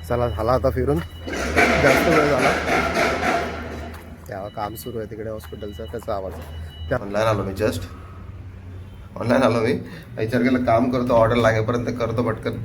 चला झाला आता फिरून जास्त वेळ झाला. तेव्हा काम सुरू आहे तिकडे हॉस्पिटलचं, त्याचा आवाज. त्या ऑनलाईन आलो मी, जस्ट ऑनलाईन आलो मी. विचार केला काम करतो, ऑर्डर लागेपर्यंत करतो पटकन.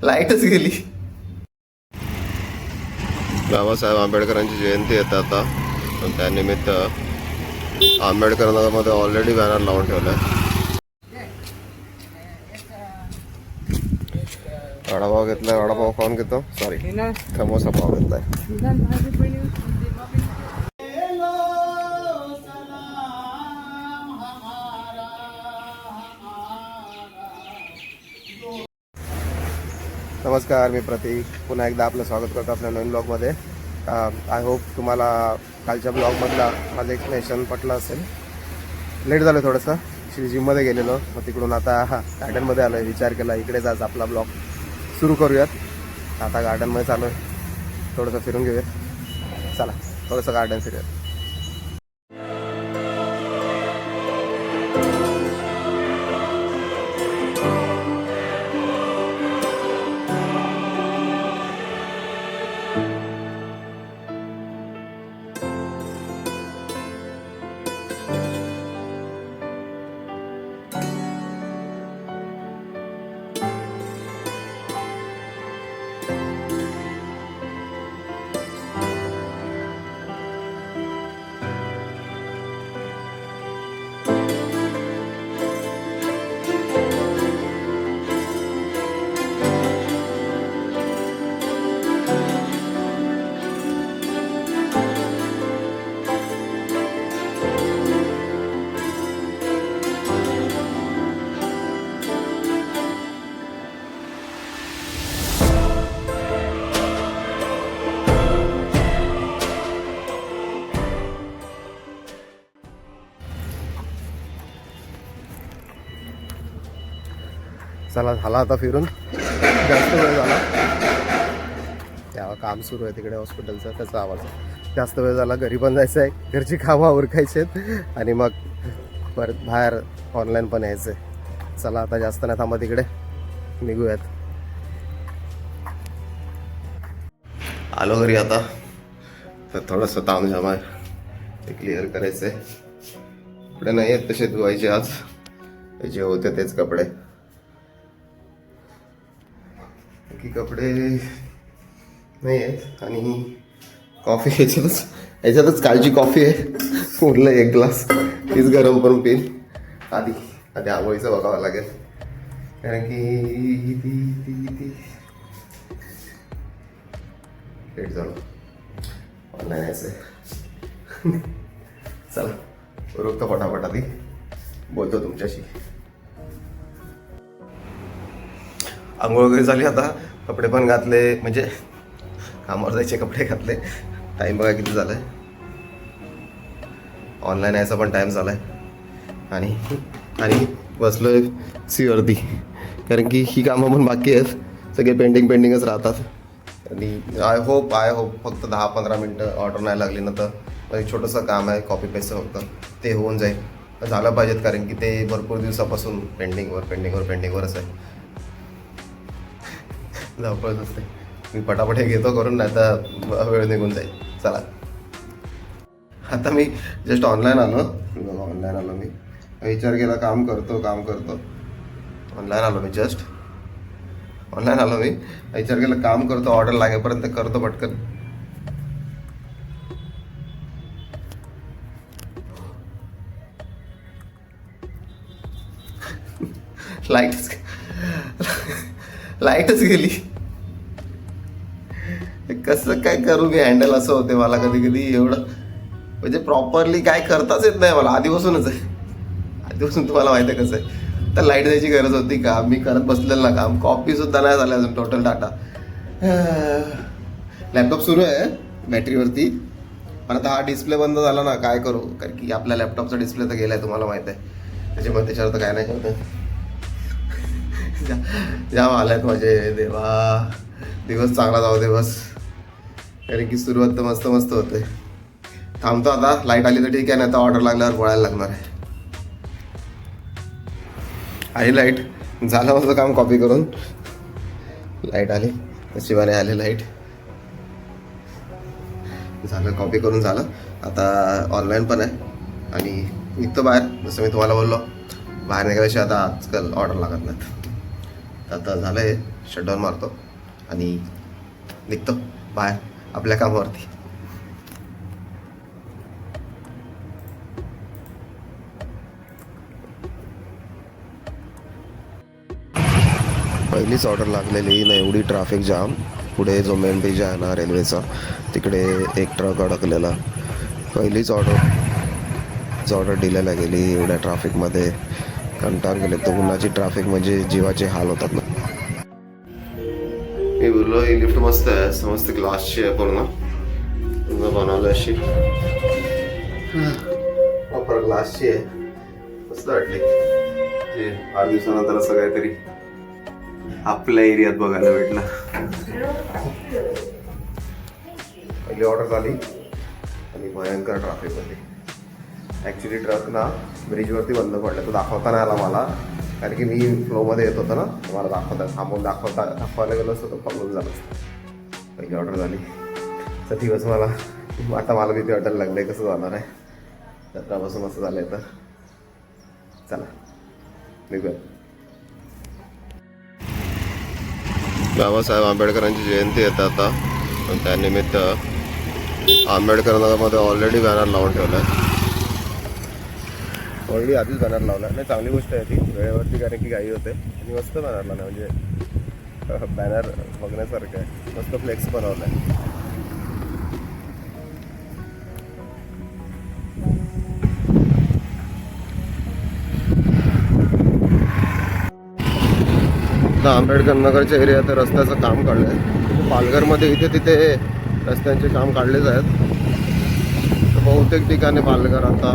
लाईटच गेली. बाबासाहेब आंबेडकरांची जयंती येते आता, पण त्यानिमित्त आंबेडकरांमध्ये ऑलरेडी बॅनर लावून ठेवलं आहे. वडापाव घेतलाय, वडापाव खाऊन घेतो. सॉरी, समोसा पाव घेतलाय. नमस्कार, मी प्रतीक. पुन्हा एकदा आपलं स्वागत करतो आपल्या नवीन ब्लॉगमध्ये. आय होप तुम्हाला कालच्या ब्लॉगमधला माझं एक्सप्लेनेशन पटलं असेल. लेट झालं थोडंसं, जिममध्ये गेलेलो, मग तिकडून आता गार्डनमध्ये आलो आहे. विचार केला इकडेच आज आपला ब्लॉग सुरू करूयात. आता गार्डनमध्ये चालू आहे, थोडंसं फिरून घेऊयात. चला थोडंसं गार्डन फिरूयात. चला झाला आता फिरून जास्त वेळ झाला. तेव्हा काम सुरू आहे तिकडे हॉस्पिटलचं, त्याचा आवाज. जास्त वेळ झाला, घरी पण जायचं आहे, घरची कामं उरकायची आहेत आणि मग परत बाहेर ऑनलाईन पण यायचं आहे. चला आता जास्त नाही थांबा, तिकडे निघूयात. आलो घरी आता, तर थोडंसं तामझाम आहे, ते क्लिअर करायचं आहे. कपडे नाही आहेत तसे धुवायचे आज, जे होते तेच कपडे. की कपडे नाही आहेत आणि कॉफी याच्यातच कालची कॉफी आहे, उरलं एक ग्लास, तीच गरम करून पिन. आधी आंघोळीचं बघावं लागेल, कारण की ती लेट झालं ऑनलाईन यायचं. चला उरकतो फटाफट, आधी बोलतो तुमच्याशी. आंघोळ वगैरे झाली, आता कपडे पण घातले, म्हणजे कामावर जायचे कपडे घातले. टाईम बघा किती झाला आहे, ऑनलाईन यायचा पण टाईम झाला आहे. आणि बसलो आहे सीवरती, कारण की ही कामं पण बाकी आहेत, सगळे पेंडिंगच राहतात. आणि आय होप फक्त 10-15 मिनटं ऑर्डर नाही लागली ना, तर एक छोटंसं काम आहे, कॉपी पेस्ट फक्त, ते होऊन जाईल. झालं पाहिजेत, कारण की ते भरपूर दिवसापासून पेंडिंगवरच आहे. धावपळच असते. मी पटापट हे घेतो करून, नाही तर वेळ निघून जाईल. चला आता मी जस्ट ऑनलाईन आलो मी. विचार केला काम करतो. ऑनलाईन आलो मी, विचार केला काम करतो, ऑर्डर लागेपर्यंत करतो पटकन. लाईटच गेली. कसं काय करू मी हँडल, असं होते मला कधी एवढं, म्हणजे प्रॉपरली काय करताच येत नाही मला आधीपासूनच आहे. आधीपासून तुम्हाला माहिती आहे कसं आहे, तर लाईट द्यायची गरज होती का, मी करत बसलेलं ना काम. कॉपी सुद्धा नाही झालं अजून, टोटल डाटा. लॅपटॉप सुरू आहे बॅटरीवरती, पण आता हा डिस्प्ले बंद झाला ना, काय करू, कारण की आपल्या लॅपटॉपचा डिस्प्ले तर गेलाय, तुम्हाला माहित आहे. त्याच्यामुळे त्याच्यावर तर काय नाही होतं. जाम आल्यात माझे देवा, दिवस चांगला जाऊ दे बस, कारण की सुरुवात तर मस्त होते. थांबतो आता. लाईट आली तर ठीक आहे, नाही तर ऑर्डर लागल्यावर बोलायला लागणार आहे. आली लाईट, झालं माझं काम कॉपी करून. लाईट आली, नशिबाने आली लाईट. झालं कॉपी करून झालं. आता ऑनलाईन पण आहे आणि निघतो बाहेर. जसं मी तुम्हाला बोललो, बाहेर निघाल्याशिवाय आता आजकाल ऑर्डर लागत नाहीत. आता झालं आहे, शटडाऊन मारतो आणि निघतो बाहेर आपल्या कामावरती. पहिलीच ऑर्डर लागलेली ना, एवढी ट्रॅफिक जाम. पुढे जो मेन ब्रिज आहे ना रेल्वेचा, तिकडे एक ट्रक अडकलेला. पहिलीच ऑर्डर डिलेला गेली एवढ्या ट्रॅफिकमध्ये. कंटाळून गेले. तर उन्हाची ट्रॅफिक म्हणजे जीवाचे हाल होतात ना. मी बोललो ही लिफ्ट मस्त आहे, समस्त ग्लासची आहे, पूर्ण बनवलं अशी प्रॉपर ग्लासची आहे. मस्त वाटली. 8 दिवसानंतर असं काहीतरी आपल्या एरियात बघायला भेटलं. पहिली ऑर्डर झाली आणि भयंकर ट्रॅफिक होती. ॲक्च्युली ट्रक ना ब्रिजवरती बंद पडलं. तो दाखवता नाही आला मला, कारण की मी फ्लोमध्ये येत होतो ना. मला दाखवायला गेलो असतो तर प्रॉब्लेम झाला. पहिली ऑर्डर झाली तर दिवस आता मला भीती वाटायला लागलं कसं जाणार आहे. जत्रापासून असं झालं आहे तर चला निघूया. बाबासाहेब आंबेडकरांची जयंती येते आता, त्यानिमित्त आंबेडकर नगरमध्ये ऑलरेडी बॅनर लावून ठेवला आहे. ऑलरेडी आधीच बॅनर लावला आहे. नाही, चांगली गोष्ट आहे ती वेळेवरती, कारण की घाई होते. आणि मस्त बॅनर लावला, म्हणजे बॅनर बघण्यासारखं आहे. मस्त फ्लेक्स बनवला आहे. आंबेडकर नगरच्या एरियात रस्त्याचं काम काढलं आहे. पालघरमध्ये इथे तिथे रस्त्यांचे काम काढलेच आहेत. तर बहुतेक ठिकाणी पालघर आता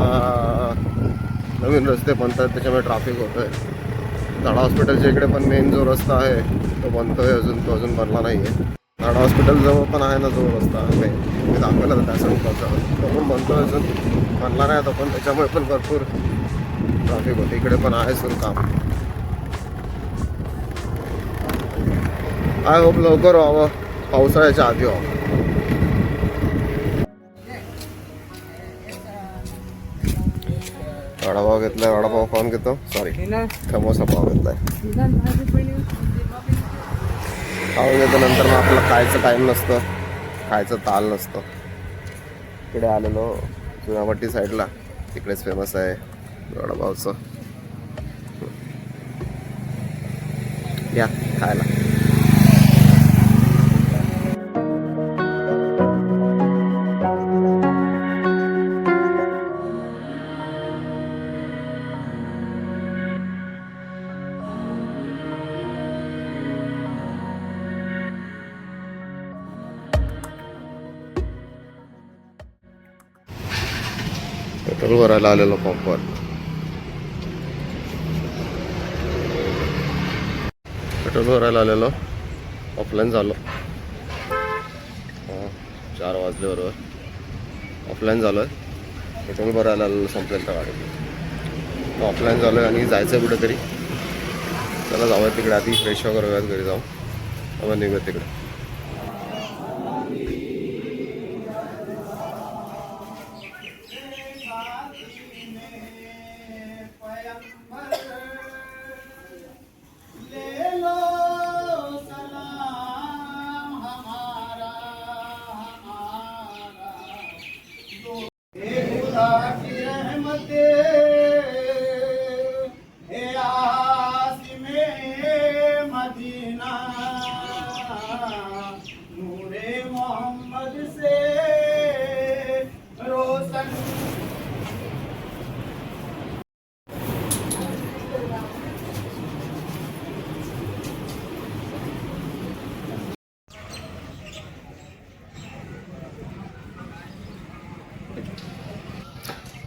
नवीन रस्ते बनतात, त्याच्यामुळे ट्रॅफिक होतं आहे. झाडा हॉस्पिटलच्या इकडे पण मेन जो रस्ता आहे तो बनतो आहे, तो अजून बनला नाही आहे. झाडा हॉस्पिटलजवळ पण आहे ना जो रस्ता, मी दाखवला तर त्या साईडचा, तो पण बनतो आहे, अजून बनला नाही तो पण. त्याच्यामुळे पण भरपूर ट्रॅफिक होते. इकडे पण आहे सुरू काम. आय होप लवकर व्हावं, पावसाळ्याच्या आधी व्हावं. वडापाव घेतलाय. वडापाव खाऊन घेतो. सॉरी, समोसा पाव घेतलाय. खाऊन घेतो. नंतर मग आपलं खायचं टाईम नसतं, खायचं ताल नसतं. इकडे आलेलो जुनापट्टी साईडला, तिकडेच फेमस आहे वडापावचं. या खायला. पेट्रोल भरायला आलेलो पंपवर. पेट्रोल भरायला आलेलो, ऑफलाईन झालो. 4 वाजले बरोबर ऑफलाईन झालो आहे. पेट्रोल भरायला आलेलो, संपलेलं त्या गाडीत. ऑफलाईन झालो आहे आणि जायचं आहे कुठेतरी. चला जाऊया तिकडे. आधी फ्रेश वगैरे व्याज घरी जाऊ, मग निघूया तिकडे.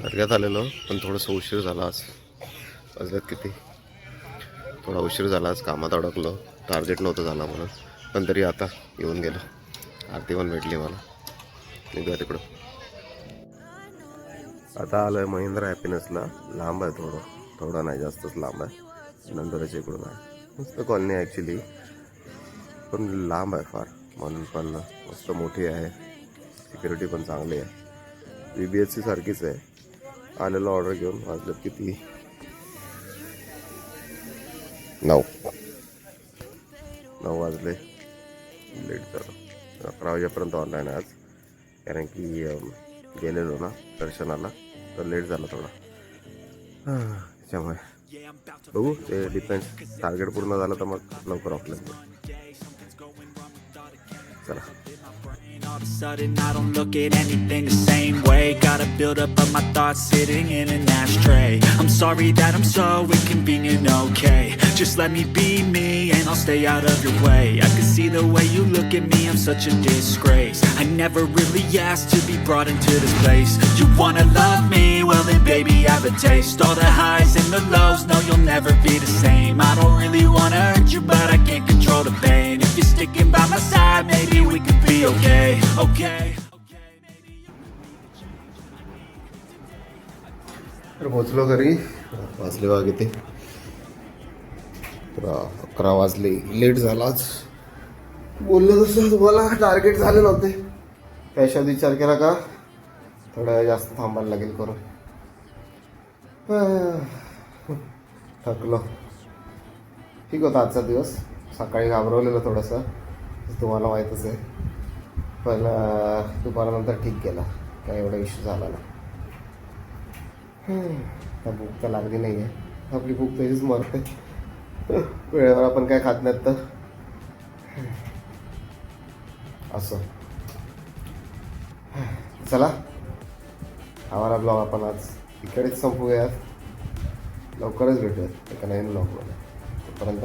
दर्ग्यात आलेलो, पण थोडंसं उशीर झाला आज. वाजल्यात किती, थोडा उशीर झाला आज. कामात अडकलो, टार्गेट नव्हतं झाला म्हणून. पण तरी आता येऊन गेलो. आरती पण भेटली मला. निघूया तिकडं. आता आलो आहे महिंद्रा हॅपीनेसला. लांब आहे थोडं नाही, जास्तच लांब आहे. नंदुराच्या इकडून आहे. मस्त कॉलनी आहे ॲक्च्युली, पण लांब आहे फार. म्हणून पण मस्त मोठी आहे, सिक्युरिटी पण चांगली आहे. VBHC सारखीच आहे. आलेलो ऑर्डर घेऊन. वाजलेत किती? 9 वाजले. लेट झालं. 11 वाजेपर्यंत ऑनलाईन आहे आज, कारण की गेलेलो ना दर्शनाला, तर लेट झाला थोडा. त्याच्यामुळे बघू, ते डिपेंड्स. टार्गेट पूर्ण झालं तर मग लवकर ऑफलाईन करू. चला. All of a sudden I don't look at anything the same way. Gotta build up of my thoughts sitting in an ashtray. I'm sorry that I'm so inconvenient, okay. Just let me be me and I'll stay out of your way. I can see the way you look at me, I'm such a disgrace. I never really asked to be brought into this place. You wanna love me? Well then baby have a taste. All the highs and the lows, no you'll never be the same. I don't really wanna hurt you but I can't control the pain. If you're sticking by my side, maybe we could be okay. तर पोचलो घरी. वाजले वागे ते 11 वाजले. Late झालाच. बोललो तसं तुम्हाला, टार्गेट झाले नव्हते. त्याच्यात विचार केला का थोडा वेळ जास्त थांबायला लागेल करून. थकलो. ठीक होता आजचा दिवस. सकाळी घाबरवलेलं थोडंसं, तुम्हाला माहीतच आहे, पण दुपारानंतर ठीक केला, काय एवढा इश्यू झाला ना. आता भूक तर लागली नाही आहे. आपली भूक तरीच मरते. वेळेवर आपण काय खात नाहीत तर असं. चला, आम्हाला ब्लॉग आपण आज इकडेच संपवूयात. लवकरच भेटूयात एका नवीन ब्लॉगमध्ये. तोपर्यंत